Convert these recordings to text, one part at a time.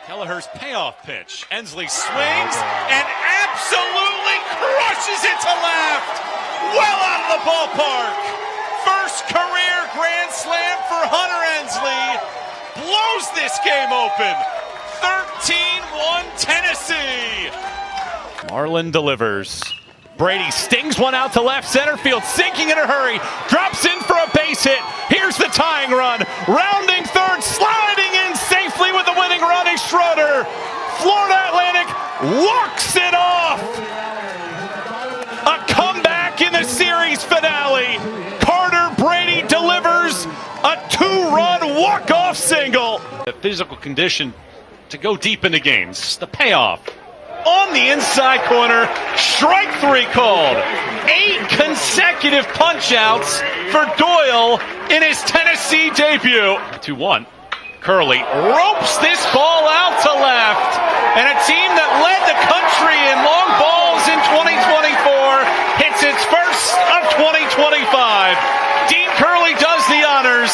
Kelleher's payoff pitch. Ensley swings and absolutely crushes it to left. Well out of the ballpark. First career grand slam for Hunter Ensley. Blows this game open. 13-1 Tennessee. Marlin delivers. Brady stings one out to left center field, sinking in a hurry, drops in for a base hit. Here's the tying run, rounding third, sliding in safely with the winning run is Schroeder. Florida Atlantic walks it off. A comeback in the series finale. Carter Brady delivers a two-run walk-off single. The physical condition to go deep into games. The payoff. On the inside corner, strike three called. 8 consecutive punch-outs for Doyle in his Tennessee debut. 2-1. Curley ropes this ball out to left. And a team that led the country in long balls in 2024 hits its first of 2025. Dean Curley does the honors.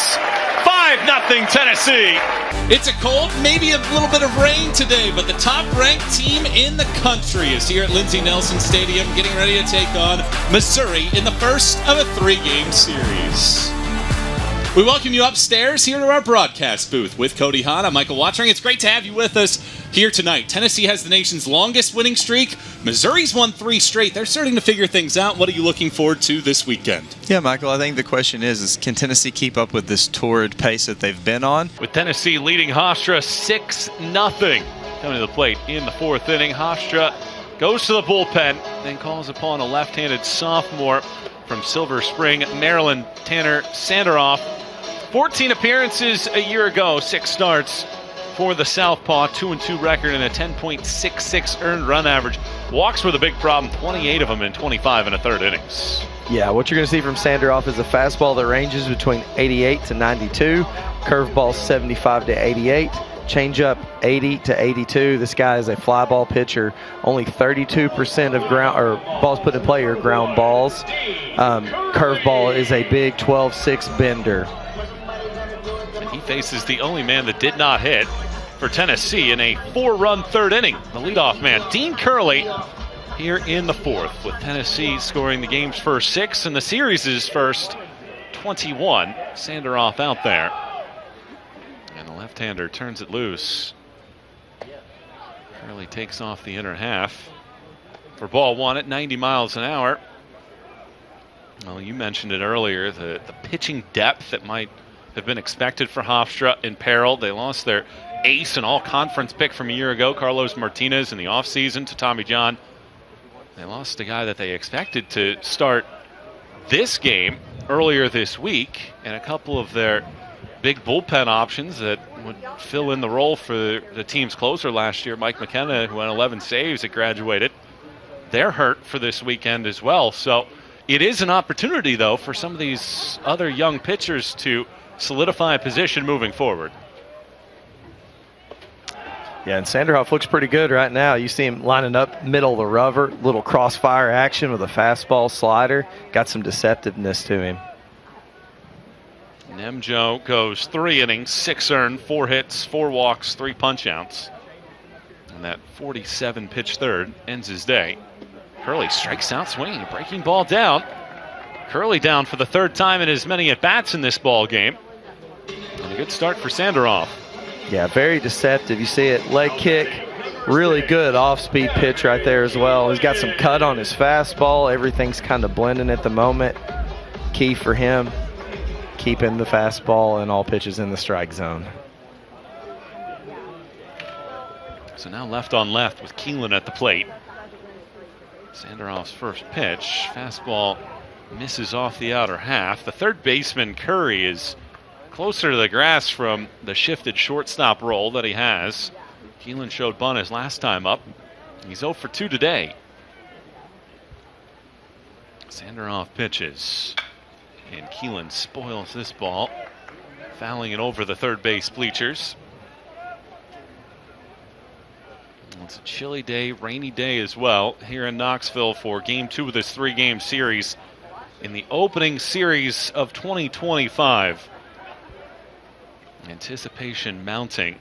5-0 Tennessee. It's a cold, maybe a little bit of rain today, but the top-ranked team in the country is here at Lindsey Nelson Stadium getting ready to take on Missouri in the first of a 3-game series. We welcome you upstairs here to our broadcast booth with Cody Hahn. I'm Michael Wottreng. It's great to have you with us here tonight. Tennessee has the nation's longest winning streak. Missouri's won 3 straight. They're starting to figure things out. What are you looking forward to this weekend? Yeah, Michael, I think the question is can Tennessee keep up with this torrid pace that they've been on? With Tennessee leading Hofstra 6-0. Coming to the plate in the 4th inning, Hofstra goes to the bullpen, then calls upon a left-handed sophomore from Silver Spring, Maryland, Tanner Sanderoff. 14 appearances a year ago, 6 starts for the Southpaw, 2-2 record and a 10.66 earned run average. Walks were the big problem, 28 of them in 25 and a third innings. Yeah, what you're going to see from Sanderoff is a fastball that ranges between 88 to 92, curveball 75 to 88, changeup 80 to 82. This guy is a fly ball pitcher. Only 32% of ground or balls put in play are ground balls. Curveball is a big 12-6 bender. He faces the only man that did not hit for Tennessee in a 4-run 3rd inning. The leadoff man, Dean Curley, here in the 4th, with Tennessee scoring the game's first 6 and the series' first 21. Sanderoff out there. And the left-hander turns it loose. Curley takes off the inner half for ball 1 at 90 miles an hour. Well, you mentioned it earlier, the pitching depth that might have been expected for Hofstra in peril. They lost their ace and all-conference pick from a year ago, Carlos Martinez, in the offseason to Tommy John. They lost a guy that they expected to start this game earlier this week, and a couple of their big bullpen options that would fill in the role for the team's closer last year, Mike McKenna, who had 11 saves at graduated. They're hurt for this weekend as well. So it is an opportunity, though, for some of these other young pitchers to solidify a position moving forward. Yeah, and Sanderoff looks pretty good right now. You see him lining up middle of the rubber, little crossfire action with a fastball slider. Got some deceptiveness to him. Nemjo goes 3 innings, 6 earned, 4 hits, 4 walks, 3 punch-outs. And that 47-pitch 3rd ends his day. Curley strikes out swinging, a breaking ball down. Curley down for the 3rd time in as many at-bats in this ball game. And a good start for Sanderoff. Yeah, very deceptive. You see it, leg kick, really good off-speed pitch right there as well. He's got some cut on his fastball. Everything's kind of blending at the moment. Key for him, keeping the fastball and all pitches in the strike zone. So now left on left with Keelan at the plate. Sanderoff's first pitch, fastball misses off the outer half. The third baseman, Curry, is closer to the grass from the shifted shortstop role that he has. Keelan showed bunt his last time up. He's 0 for 2 today. Sanderoff pitches. And Keelan spoils this ball, fouling it over the third base bleachers. It's a chilly day, rainy day as well here in Knoxville for Game 2 of this 3-game series in the opening series of 2025. Anticipation mounting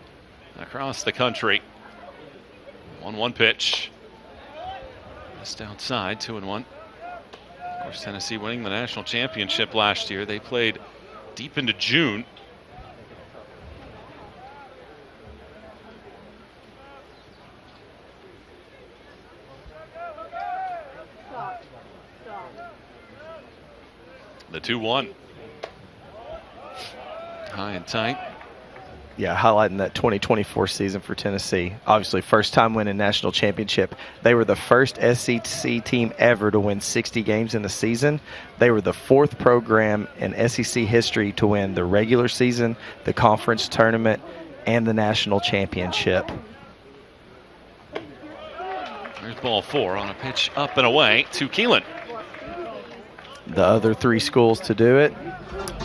across the country. 1-1 pitch. Just outside, 2-1. Of course, Tennessee winning the national championship last year. They played deep into June. The 2-1. High and tight. Yeah, highlighting that 2024 season for Tennessee. Obviously, first time winning national championship. They were the first SEC team ever to win 60 games in a season. They were the fourth program in SEC history to win the regular season, the conference tournament, and the national championship. There's ball 4 on a pitch up and away to Keelan. The other 3 schools to do it: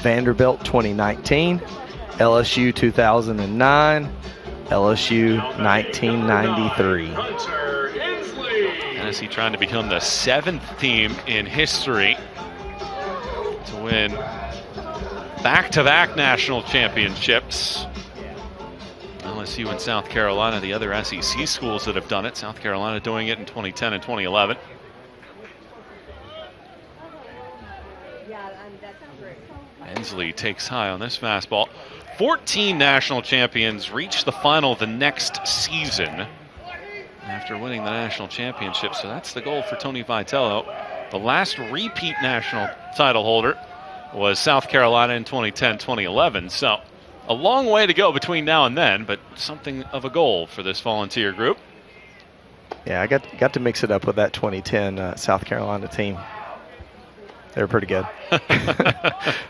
Vanderbilt 2019, LSU 2009, LSU 1993. Tennessee trying to become the 7th team in history to win back-to-back national championships. LSU and South Carolina, the other SEC schools that have done it. South Carolina doing it in 2010 and 2011. Ensley takes high on this fastball. 14 national champions reach the final the next season after winning the national championship. So that's the goal for Tony Vitello. The last repeat national title holder was South Carolina in 2010-2011. So a long way to go between now and then, but something of a goal for this volunteer group. Yeah, I got to mix it up with that 2010 South Carolina team. They were pretty good.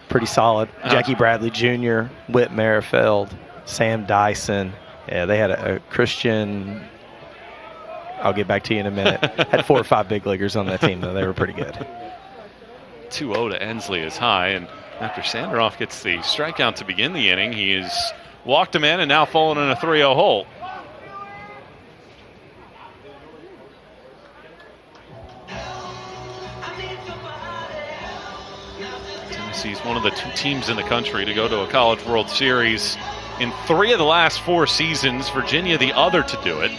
Pretty solid. Jackie Bradley Jr., Whit Merrifield, Sam Dyson. Yeah, they had a Christian. I'll get back to you in a minute. Had 4 or 5 big leaguers on that team, though. They were pretty good. 2-0 to Ensley is high, and after Sanderoff gets the strikeout to begin the inning, he has walked him in and now fallen in a 3-0 hole. Tennessee's one of the 2 teams in the country to go to a College World Series in 3 of the last 4 seasons. Virginia the other to do it.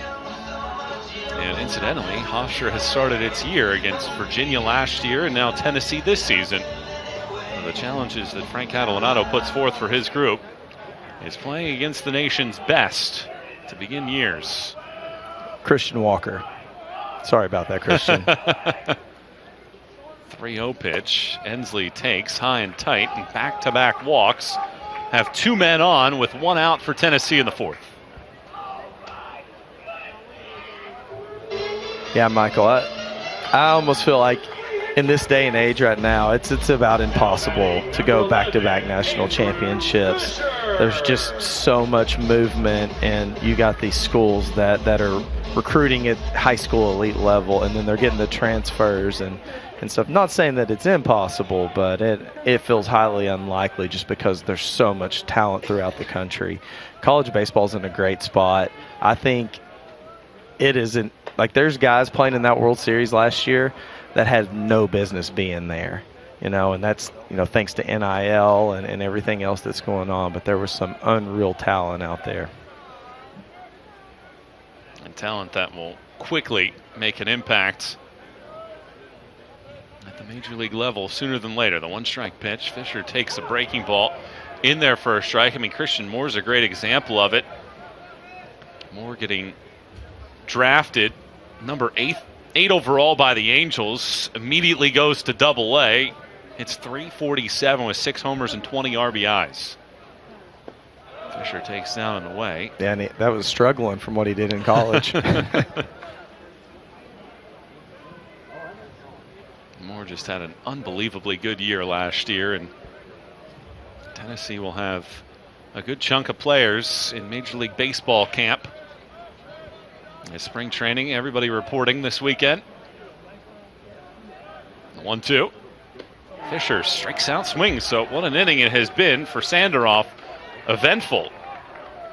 And incidentally, Hofstra has started its year against Virginia last year and now Tennessee this season. One of the challenges that Frank Catalanato puts forth for his group is playing against the nation's best to begin years. Christian Walker. Sorry about that, Christian. 3-0 pitch. Ensley takes high and tight, and back-to-back walks have 2 men on with 1 out for Tennessee in the 4th. Yeah, Michael, I almost feel like in this day and age right now, it's about impossible to go back-to-back national championships. There's just so much movement, and you got these schools that are recruiting at high school elite level, and then they're getting the transfers and stuff. Not saying that it's impossible, but it feels highly unlikely just because there's so much talent throughout the country. College baseball's in a great spot. I think it isn't like there's guys playing in that World Series last year that had no business being there, and that's, thanks to NIL and everything else that's going on, but there was some unreal talent out there. And talent that will quickly make an impact at the major league level sooner than later. The 1-strike pitch. Fisher takes a breaking ball in there for a strike. I mean, Christian Moore's a great example of it. Moore getting drafted number 8 overall by the Angels, immediately goes to Double-A. It's .347 with 6 homers and 20 RBIs. Fisher takes down and away. Yeah, and that was struggling from what he did in college. Moore just had an unbelievably good year last year, and Tennessee will have a good chunk of players in Major League Baseball camp. In spring training, everybody reporting this weekend. 1-2. Fisher strikes out, swings. So what an inning it has been for Sanderoff. Eventful.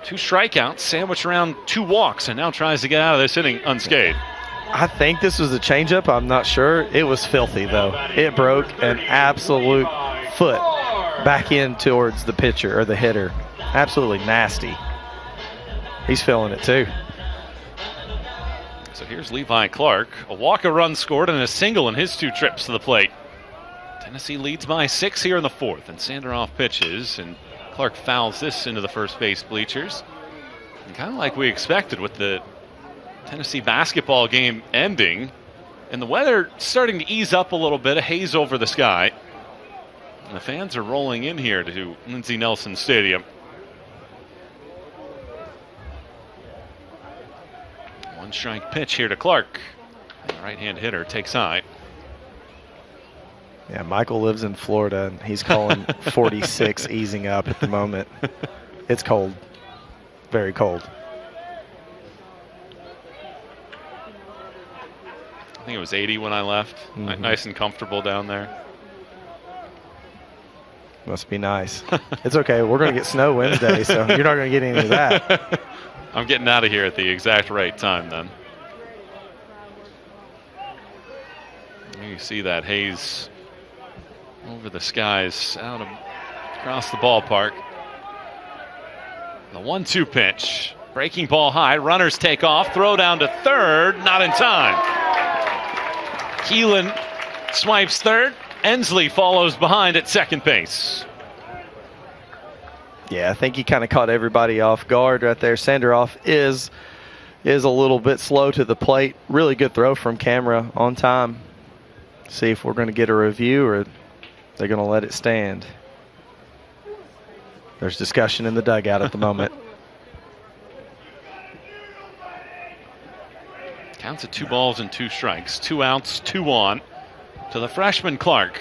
2 strikeouts, sandwiched around 2 walks, and now tries to get out of this inning unscathed. I think this was a changeup. I'm not sure. It was filthy, though. It broke an absolute foot back in towards the pitcher or the hitter. Absolutely nasty. He's feeling it too. So here's Levi Clark. A walk, a run scored, and a single in his 2 trips to the plate. Tennessee leads by 6 here in the 4th, and Sanderoff pitches, and Clark fouls this into the first base bleachers. And kind of like we expected with the Tennessee basketball game ending, and the weather starting to ease up a little bit, a haze over the sky. And the fans are rolling in here to Lindsey Nelson Stadium. One strike pitch here to Clark. And the right-hand hitter takes high. Yeah, Michael lives in Florida, and he's calling 46 easing up at the moment. It's cold. Very cold. I think it was 80 when I left. Nice and comfortable down there. Must be nice. It's okay. We're going to get snow Wednesday, so you're not going to get any of that. I'm getting out of here at the exact right time then. You see that haze over the skies across the ballpark. The 1-2 pitch. Breaking ball high. Runners take off. Throw down to third. Not in time. Keelan swipes third. Ensley follows behind at second base. Yeah, I think he kind of caught everybody off guard right there. Sanderoff is a little bit slow to the plate. Really good throw from camera on time. See if we're going to get a review or they're going to let it stand. There's discussion in the dugout at the moment. Counts at 2 balls and 2 strikes. 2 outs, 2 on to the freshman Clark.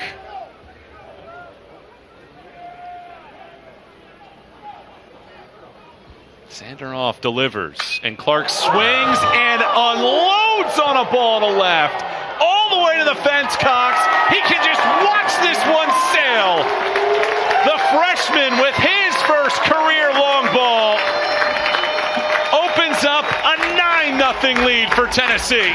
Sanderoff delivers, and Clark swings and unloads on a ball to left. All the way to the fence, Cox. He can just watch this one sail. The freshman with his first career long ball opens up a 9-0 lead for Tennessee.